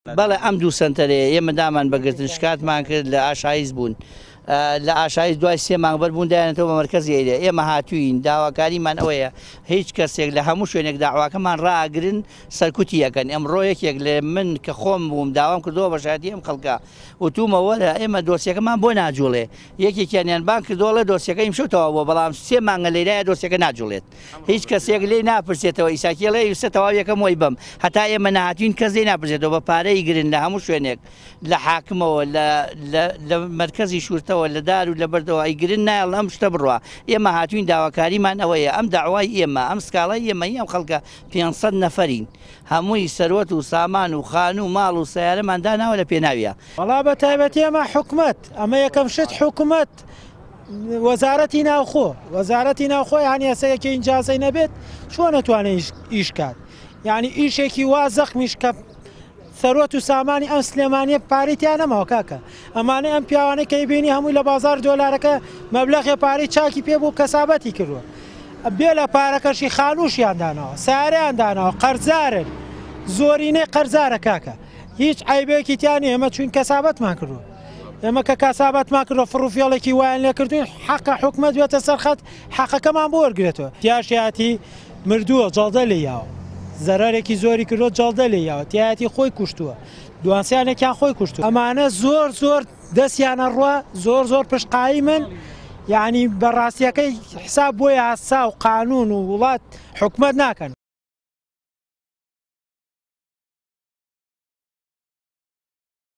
بەڵێ ئەم دوو سنتەرەیە ئێمە دامان بەگرتن شکاتمان کرد لە ئاشایز بوون لە ئاشایز دوای 3 مانگ بەربوون دایانێتەوە بە مەرکەزی ئێرە ئێمە هاتووین داواکاریمان ئەوەیە هیچ کەسێک لە هەموو شوێنێک داواکەمان ڕائەگرن سەرکوتی یەکەن ئەمڕۆ یەکێک لە من کە خۆم بووم داوام کردەوە بە شایەتی ئەم خەڵکە وتومە وەرە ئێمە دۆسیەکەمان بۆ ناجوڵێ یەکێکیانیان بان کردووە دۆسیەکە ئیمشەوتەوە بۆ بەڵام 3 مانگە لەیرایە دۆسیەکە ناجوڵێت هیچ کەسێک لێ ناپرسێتەوە ئیساکیێڵێ ویستە تەواو یەکەم وی بم هەتا ئێمە نەهاتوین کەس لێ ناپرسێتەوە بە پارەی گرن لە هەموو شوێنێک لە حاکمەوە لە مەرکەزی شورتەوە لە دار و لە بەردەوە ئەیگرن نایڵ ئەم شتە بڕوە ئێمە هاتوین داواکاریمان ئەوەیە ئەم داوای ئێمە ئەم سکاڵای ئێمە ئەم خەڵکە 500 نەفەرین هەمووی سەروەت و سامان و خان و ماڵ و سیارەمان داناوە لە پێناویە وەڵا بە تایبەتی ئەمە حکومەت ئەمە یەکەم شت حکومەت وەزارەتی ناوخۆ یانی یاسایەکی ئینجازەی نەبێت چۆن نەتوانێت ئیشکات یعنی ئیشێکی وا زەخمیش کە سەروەت و سامانی ئەم سلێمانیە پارەیان نەماوە کاکە ئەمانەی ئەم پیاوانەی کە بینی هەمووی لە بازار دۆلارەکە مەبلەغی پارەی چاکی پێبوو کەسابەتی کردووە بێ لە پارەکەشی خانووشیان داناوە سیارەیان داناوە قەرزارن زۆرینەی قەرزارە کاکە هیچ عیبێکی تیان ئێمە چوین کەسابەتمان کردووە ئێمە کە کەسابەتمان کردووە فڕوفێڵێکی وایان لێ کردوین حەقە حکومەت بێتە سەرخەت حەقەکەمان بۆ وەرگێتەوە تیاشیاتی مردووە جەڵدە لێ یاوە زەرارێکی زۆری کردوە جەڵدە لێ یاوە تایەتی خۆی کوشتووە دوانسیانێکیان خۆی کوشتووە ئەمانە زۆر دەستیانە ڕوە زۆر پشتقایی من یعنی بەڕاستیەکەی حساب بۆی هەسا و قانون و وڵات حکومەت ناکەن.